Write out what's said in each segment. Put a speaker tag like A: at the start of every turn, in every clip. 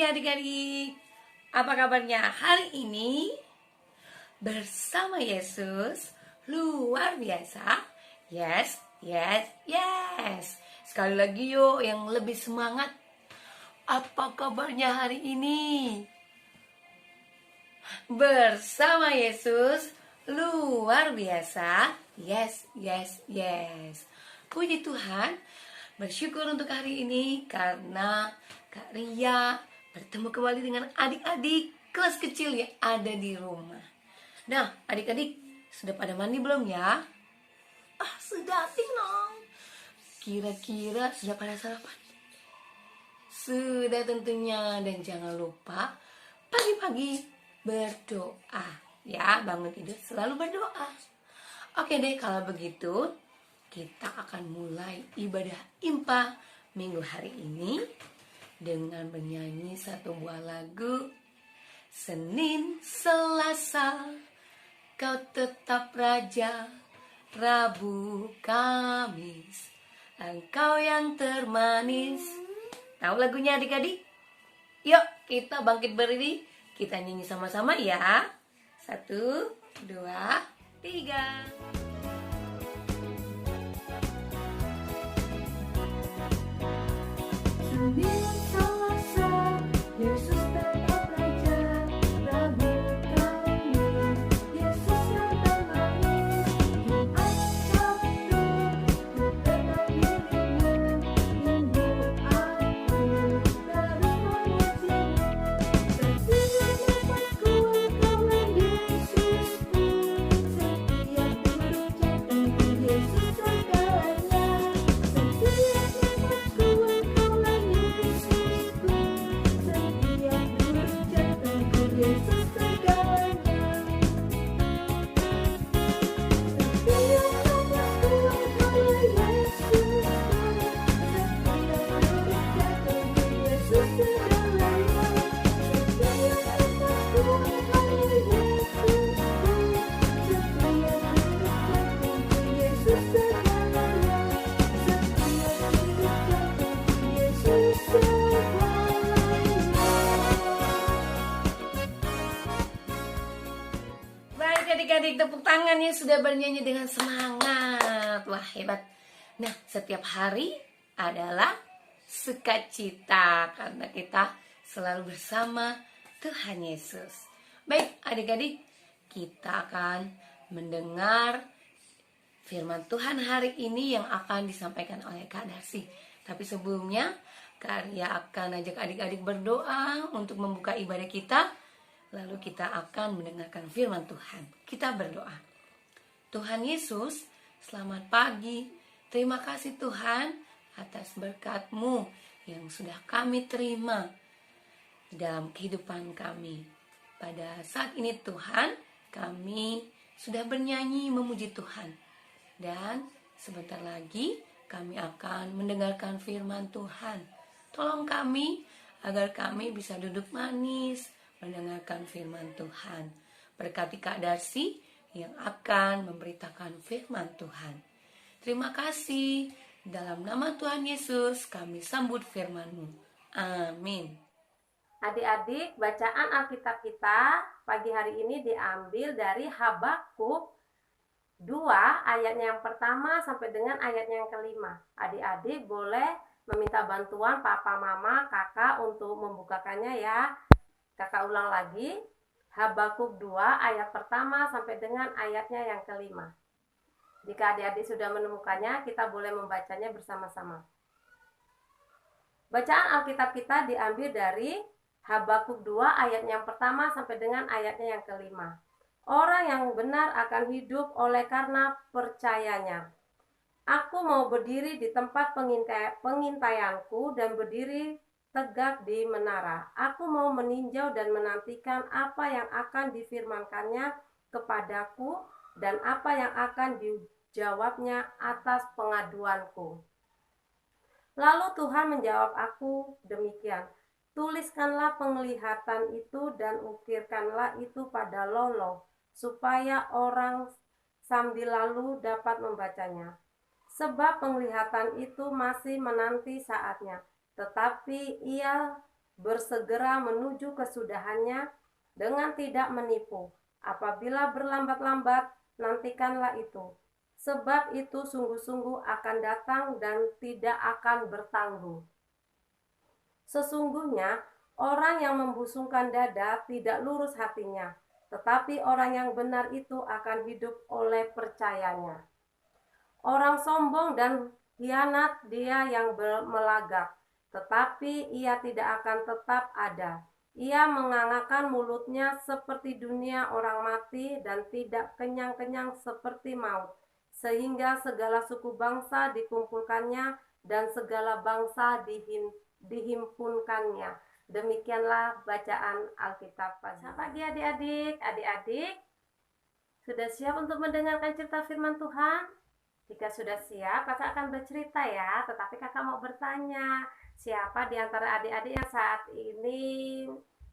A: pagi adik-adik. Apa kabarnya hari ini? Bersama Yesus luar biasa. Yes, yes, yes. Sekali lagi yuk yang lebih semangat. Apa kabarnya hari ini? Bersama Yesus luar biasa. Yes, yes, yes. Puji Tuhan. Bersyukur untuk hari ini karena Kak Ria bertemu kembali dengan adik-adik kelas kecil yang ada di rumah. Nah, adik-adik sudah pada mandi belum ya? Sudah Tinong. Kira-kira sudah pada sarapan? Sudah tentunya, dan jangan lupa pagi-pagi berdoa ya, bangun tidur selalu berdoa. Oke deh, kalau begitu kita akan mulai ibadah impa minggu hari ini dengan menyanyi satu buah lagu. Senin, Selasa, kau tetap Raja. Rabu, Kamis, engkau yang termanis. Tahu lagunya adik-adik? Yuk kita bangkit berdiri, kita nyanyi sama-sama ya. 1, 2, 3.
B: Senin, Selasa, Yesus tetap Raja. Rabu, Kamis, Yesus yang termanis. Jumat, Sabtu, ku tetap milikmu. Minggu, aku terus memujimu. Setiap nafasku engkaulah Yesusku. Setiap duduk jatuhku Yesus segalanya. Setiap nafasku engkaulah Yesusku. Setiap duduk jatuhku Yesus segalanya. Setiap nafasku engkaulah Yesusku. Setiap duduk jatuhku Yesus segalanya. Setiap nafasku engkaulah Yesusku. Setiap duduk jatuhku Yesus segalanya. Setiap duduk jatuhku Yesus segalanya.
A: Baik adik-adik, tepuk tangannya sudah bernyanyi dengan semangat. Wah, hebat. Nah, setiap hari adalah sukacita karena kita selalu bersama Tuhan Yesus. Baik adik-adik, kita akan mendengar firman Tuhan hari ini yang akan disampaikan oleh Kak Darsi. Tapi sebelumnya, Kak Ria akan ajak adik-adik berdoa untuk membuka ibadah kita. Lalu kita akan mendengarkan firman Tuhan. Kita berdoa. Tuhan Yesus, selamat pagi. Terima kasih Tuhan atas berkat-Mu yang sudah kami terima dalam kehidupan kami. Pada saat ini Tuhan, kami sudah bernyanyi memuji Tuhan. Dan sebentar lagi kami akan mendengarkan firman Tuhan. Tolong kami agar kami bisa duduk manis mendengarkan firman Tuhan. Berkati Kak Darsi yang akan memberitakan firman Tuhan. Terima kasih. Dalam nama Tuhan Yesus kami sambut firman-Mu. Amin.
C: Adik-adik, bacaan Alkitab kita pagi hari ini diambil dari Habakuk 2 ayatnya yang pertama sampai dengan ayatnya yang kelima. Adik-adik boleh meminta bantuan papa, mama, kakak untuk membukakannya ya. Kakak ulang lagi. Habakuk 2 ayat pertama sampai dengan ayatnya yang kelima. Jika adik-adik sudah menemukannya, kita boleh membacanya bersama-sama. Bacaan Alkitab kita diambil dari Habakuk 2 ayat yang pertama sampai dengan ayatnya yang kelima. Orang yang benar akan hidup oleh karena percayanya. Aku mau berdiri di tempat pengintaianku dan berdiri tegak di menara. Aku mau meninjau dan menantikan apa yang akan difirmankannya kepadaku dan apa yang akan dijawabnya atas pengaduanku. Lalu Tuhan menjawab aku demikian. Tuliskanlah penglihatan itu dan ukirkanlah itu pada loloh, supaya orang sambil lalu dapat membacanya. Sebab penglihatan itu masih menanti saatnya, tetapi ia bersegera menuju kesudahannya dengan tidak menipu. Apabila berlambat-lambat, nantikanlah itu. Sebab itu sungguh-sungguh akan datang dan tidak akan bertangguh. Sesungguhnya orang yang membusungkan dada tidak lurus hatinya, tetapi orang yang benar itu akan hidup oleh percayanya. Orang sombong dan hianat dia yang melagak, tetapi ia tidak akan tetap ada. Ia mengangakkan mulutnya seperti dunia orang mati dan tidak kenyang-kenyang seperti maut, sehingga segala suku bangsa dikumpulkannya dan segala bangsa dihimpunkannya. Demikianlah bacaan Alkitab pagi. Selamat pagi adik-adik. Adik-adik, sudah siap untuk mendengarkan cerita firman Tuhan? Jika sudah siap, kakak akan bercerita ya. Tetapi kakak mau bertanya, siapa di antara adik-adik yang saat ini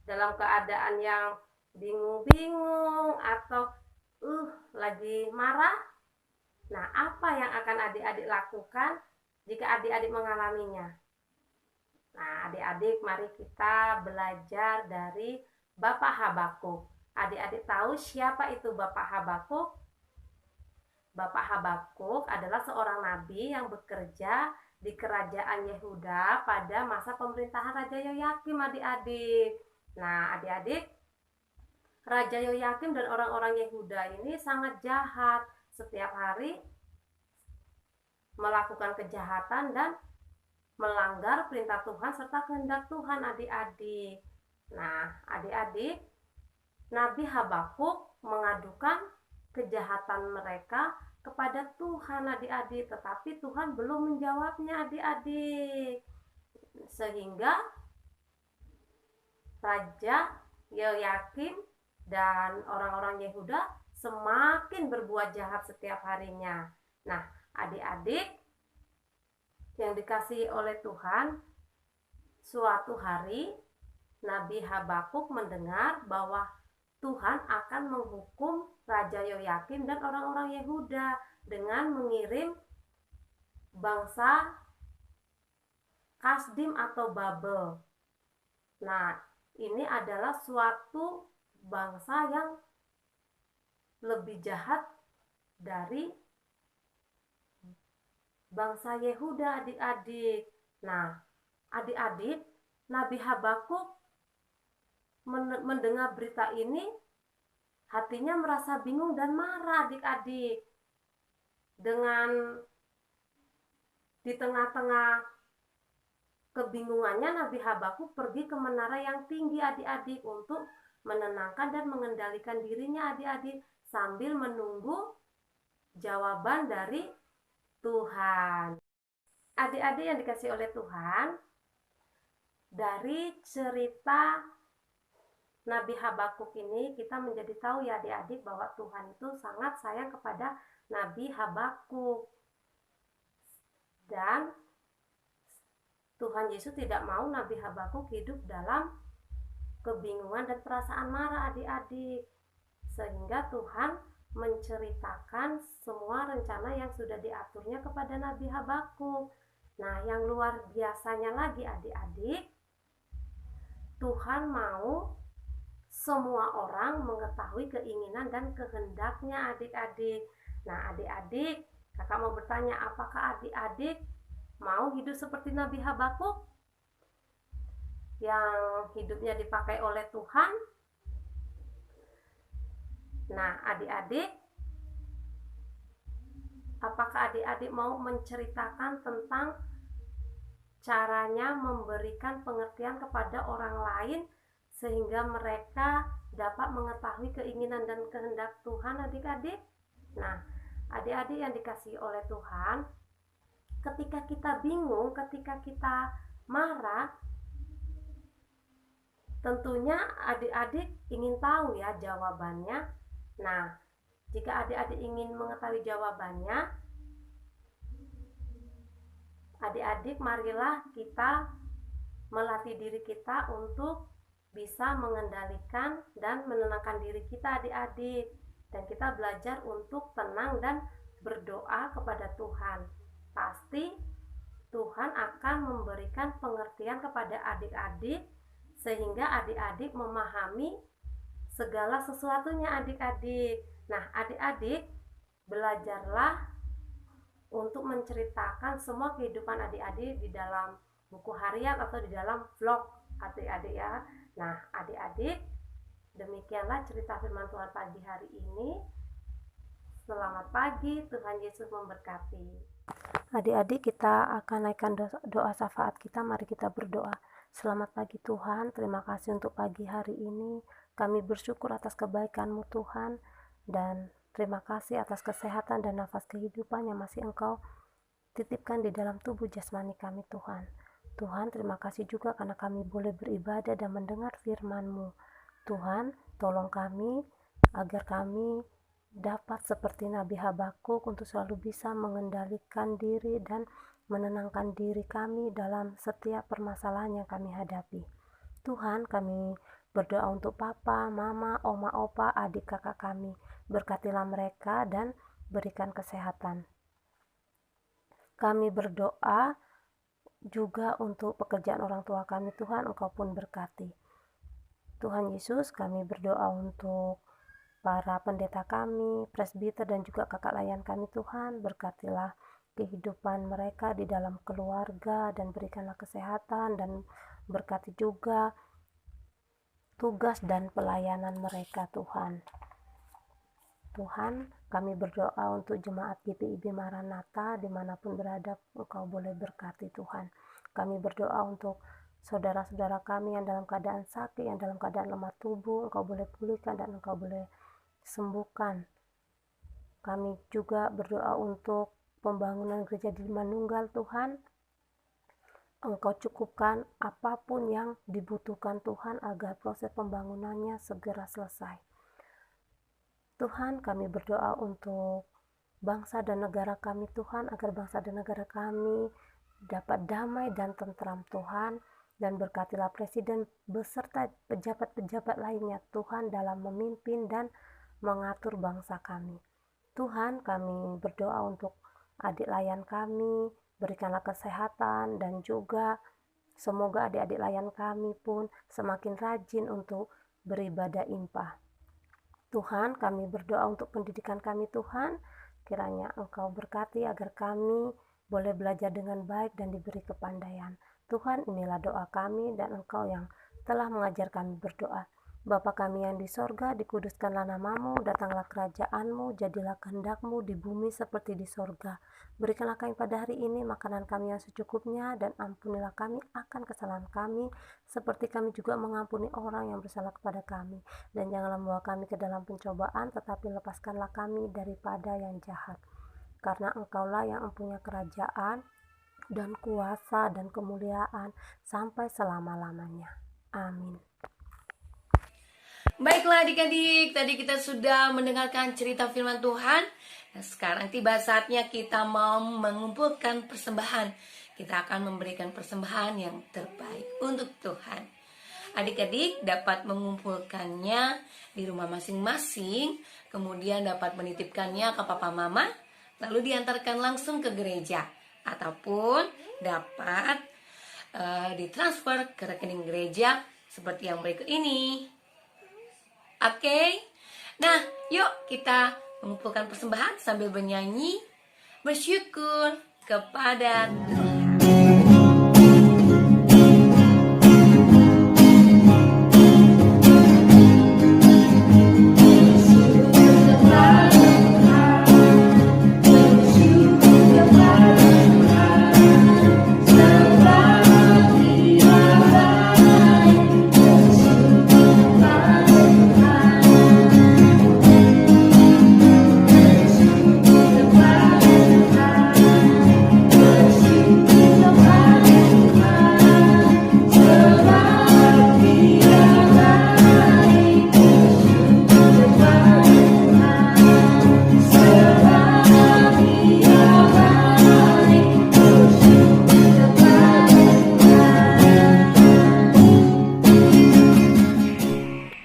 C: dalam keadaan yang bingung-bingung atau lagi marah? Nah, apa yang akan adik-adik lakukan jika adik-adik mengalaminya? Nah, adik-adik, mari kita belajar dari Bapak Habakuk. Adik-adik tahu siapa itu Bapak Habakuk? Bapak Habakuk adalah seorang nabi yang bekerja di kerajaan Yehuda pada masa pemerintahan Raja Yoyakim, adik-adik. Nah, adik-adik, Raja Yoyakim dan orang-orang Yehuda ini sangat jahat. Setiap hari melakukan kejahatan dan melanggar perintah Tuhan serta kehendak Tuhan, adik-adik. Nah, adik-adik, Nabi Habakuk mengadukan kejahatan mereka kepada Tuhan, adik-adik, tetapi Tuhan belum menjawabnya, adik-adik. Sehingga Raja Yoyakim dan orang-orang Yehuda semakin berbuat jahat setiap harinya. Nah, adik-adik yang dikasihi oleh Tuhan, suatu hari Nabi Habakuk mendengar bahwa Tuhan akan menghukum Raja Yoyakim dan orang-orang Yehuda dengan mengirim bangsa Kasdim atau Babel. Nah, ini adalah suatu bangsa yang lebih jahat dari bangsa Yehuda, adik-adik. Nah, adik-adik, Nabi Habakuk mendengar berita ini, hatinya merasa bingung dan marah, adik-adik. Dengan di tengah-tengah kebingungannya, Nabi Habakuk pergi ke menara yang tinggi, adik-adik, untuk menenangkan dan mengendalikan dirinya, adik-adik, sambil menunggu jawaban dari Tuhan. Adik-adik yang dikasihi oleh Tuhan, dari cerita Nabi Habakuk ini kita menjadi tahu ya adik-adik bahwa Tuhan itu sangat sayang kepada Nabi Habakuk. Dan Tuhan Yesus tidak mau Nabi Habakuk hidup dalam kebingungan dan perasaan marah, adik-adik. Sehingga Tuhan menceritakan semua rencana yang sudah diaturnya kepada Nabi Habakuk. Nah, yang luar biasanya lagi adik-adik, Tuhan mau semua orang mengetahui keinginan dan kehendaknya, adik-adik. Nah, adik-adik, kakak mau bertanya, apakah adik-adik mau hidup seperti Nabi Habakuk yang hidupnya dipakai oleh Tuhan? Nah, adik-adik, apakah adik-adik mau menceritakan tentang caranya memberikan pengertian kepada orang lain sehingga mereka dapat mengetahui keinginan dan kehendak Tuhan, adik-adik? Nah, adik-adik yang dikasihi oleh Tuhan, ketika kita bingung, ketika kita marah, tentunya adik-adik ingin tahu ya jawabannya. Nah, jika adik-adik ingin mengetahui jawabannya, adik-adik marilah kita melatih diri kita untuk bisa mengendalikan dan menenangkan diri kita, adik-adik. Dan kita belajar untuk tenang dan berdoa kepada Tuhan. Pasti Tuhan akan memberikan pengertian kepada adik-adik sehingga adik-adik memahami segala sesuatunya adik-adik. Nah, adik-adik belajarlah untuk menceritakan semua kehidupan adik-adik di dalam buku harian atau di dalam vlog adik-adik ya. Nah, adik-adik, demikianlah cerita firman Tuhan pagi hari ini. Selamat pagi, Tuhan Yesus memberkati. Adik-adik, kita akan naikkan doa syafaat kita. Mari kita berdoa. Selamat pagi Tuhan, terima kasih untuk pagi hari ini. Kami bersyukur atas kebaikan-Mu Tuhan, dan terima kasih atas kesehatan dan nafas kehidupan yang masih Engkau titipkan di dalam tubuh jasmani kami Tuhan. Tuhan, terima kasih juga karena kami boleh beribadah dan mendengar firman-Mu. Tuhan, tolong kami agar kami dapat seperti Nabi Habakuk untuk selalu bisa mengendalikan diri dan menenangkan diri kami dalam setiap permasalahan yang kami hadapi. Tuhan, kami berdoa untuk papa, mama, oma, opa, adik, kakak kami. Berkatilah mereka dan berikan kesehatan. Kami berdoa juga untuk pekerjaan orang tua kami. Tuhan, Engkau pun berkati. Tuhan Yesus, kami berdoa untuk para pendeta kami, presbiter, dan juga kakak layan kami. Tuhan, berkatilah kehidupan mereka di dalam keluarga dan berikanlah kesehatan, dan berkati juga tugas dan pelayanan mereka Tuhan. Tuhan, kami berdoa untuk jemaat GPIB Maranatha dimanapun berada, Engkau boleh berkati Tuhan. Kami berdoa untuk saudara-saudara kami yang dalam keadaan sakit, yang dalam keadaan lemah tubuh, Engkau boleh pulihkan dan Engkau boleh sembuhkan. Kami juga berdoa untuk pembangunan gereja di Manunggal Tuhan. Engkau cukupkan apapun yang dibutuhkan Tuhan agar proses pembangunannya segera selesai. Tuhan, kami berdoa untuk bangsa dan negara kami Tuhan, agar bangsa dan negara kami dapat damai dan tentram Tuhan, dan berkatilah presiden beserta pejabat-pejabat lainnya Tuhan dalam memimpin dan mengatur bangsa kami. Tuhan, kami berdoa untuk adik layan kami, berikanlah kesehatan, dan juga semoga adik-adik layan kami pun semakin rajin untuk beribadah impah. Tuhan, kami berdoa untuk pendidikan kami Tuhan, kiranya Engkau berkati agar kami boleh belajar dengan baik dan diberi kepandaian. Tuhan, inilah doa kami dan Engkau yang telah mengajar kami berdoa. Bapa kami yang di sorga, dikuduskanlah namamu, datanglah kerajaan-Mu, jadilah kehendak-Mu di bumi seperti di sorga. Berikanlah kami pada hari ini makanan kami yang secukupnya, dan ampunilah kami akan kesalahan kami, seperti kami juga mengampuni orang yang bersalah kepada kami. Dan janganlah membawa kami ke dalam pencobaan, tetapi lepaskanlah kami daripada yang jahat. Karena Engkaulah yang mempunyai kerajaan, dan kuasa, dan kemuliaan, sampai selama-lamanya. Amin.
A: Baiklah adik-adik, tadi kita sudah mendengarkan cerita firman Tuhan. Nah, sekarang tiba saatnya kita mau mengumpulkan persembahan. Kita akan memberikan persembahan yang terbaik untuk Tuhan. Adik-adik dapat mengumpulkannya di rumah masing-masing, kemudian dapat menitipkannya ke papa mama, lalu diantarkan langsung ke gereja, ataupun dapat ditransfer ke rekening gereja seperti yang berikut ini. Oke, nah yuk kita mengumpulkan persembahan sambil bernyanyi bersyukur kepada Tuhan.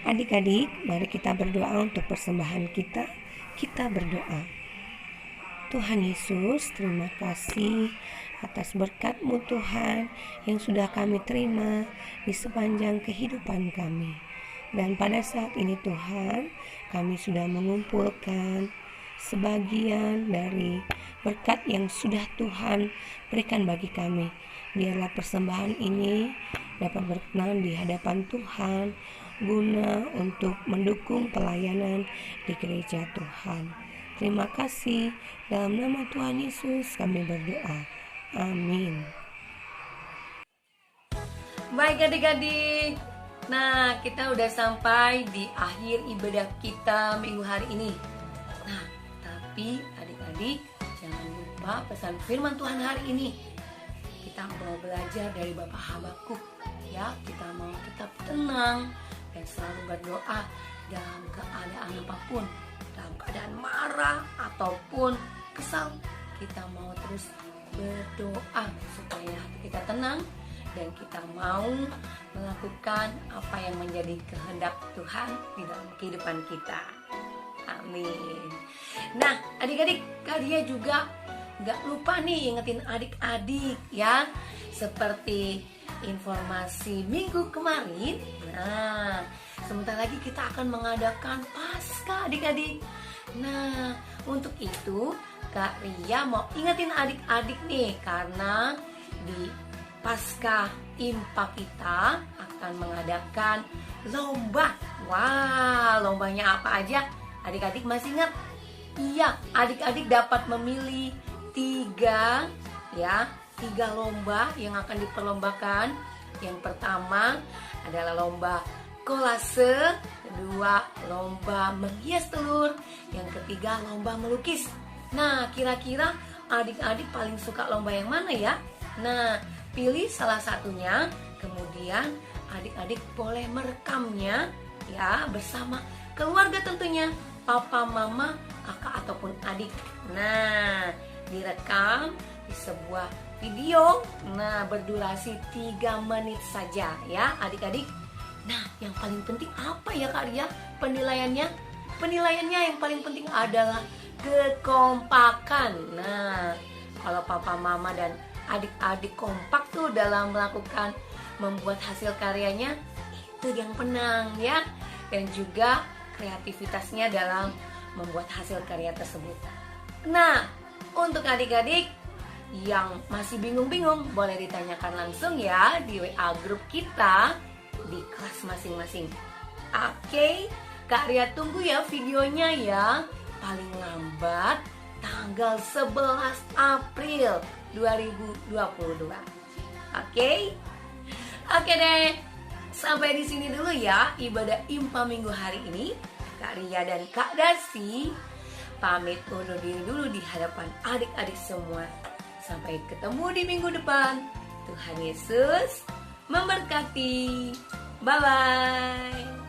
A: Adik-adik, mari kita berdoa untuk persembahan kita. Kita berdoa. Tuhan Yesus, terima kasih
D: atas berkat-Mu Tuhan yang sudah kami terima di sepanjang kehidupan kami. Dan pada saat ini Tuhan, kami sudah mengumpulkan sebagian dari berkat yang sudah Tuhan berikan bagi kami. Biarlah persembahan ini dapat berkenan di hadapan Tuhan guna untuk mendukung pelayanan di gereja Tuhan. Terima kasih. Dalam nama Tuhan Yesus kami berdoa. Amin.
A: Baik adik-adik, nah kita udah sampai di akhir ibadah kita minggu hari ini. Nah, tapi adik-adik jangan lupa pesan firman Tuhan hari ini. Kita mau belajar dari Bapak Habakuk ya. Kita mau tetap tenang dan selalu berdoa dalam keadaan apapun, dalam keadaan marah ataupun kesal. Kita mau terus berdoa supaya hati kita tenang dan kita mau melakukan apa yang menjadi kehendak Tuhan di dalam kehidupan kita. Amin. Nah, adik-adik, kalian juga gak lupa nih ingetin adik-adik ya, seperti informasi minggu kemarin. Nah, sebentar lagi kita akan mengadakan Paskah adik-adik. Nah, untuk itu Kak Ria mau ingetin adik-adik nih, karena di Paskah Impak kita akan mengadakan lomba. Wah, lombanya apa aja? Adik-adik masih ingat? Iya, adik-adik dapat memilih tiga lomba yang akan diperlombakan. Yang pertama adalah lomba kolase, kedua lomba menghias telur, yang ketiga lomba melukis. Nah, kira-kira adik-adik paling suka lomba yang mana ya? Nah, pilih salah satunya, kemudian adik-adik boleh merekamnya ya bersama keluarga tentunya, papa, mama, kakak ataupun adik. Nah, direkam di sebuah video, nah berdurasi 3 menit saja ya adik-adik. Nah, yang paling penting apa ya Kak Ria penilaiannya? Penilaiannya yang paling penting adalah kekompakan. Nah, kalau papa, mama, dan adik-adik kompak tuh dalam melakukan membuat hasil karyanya, itu yang menang ya. Dan juga kreativitasnya dalam membuat hasil karya tersebut. Nah, untuk adik-adik yang masih bingung-bingung, boleh ditanyakan langsung ya di WA grup kita di kelas masing-masing. Oke, Kak Ria tunggu ya videonya ya. Paling lambat tanggal 11 April 2022. Oke? Oke deh. Sampai di sini dulu ya ibadah Impa minggu hari ini. Kak Ria dan Kak Darsi pamit undur diri dulu di hadapan adik-adik semua. Sampai ketemu di minggu depan. Tuhan Yesus memberkati. Bye-bye.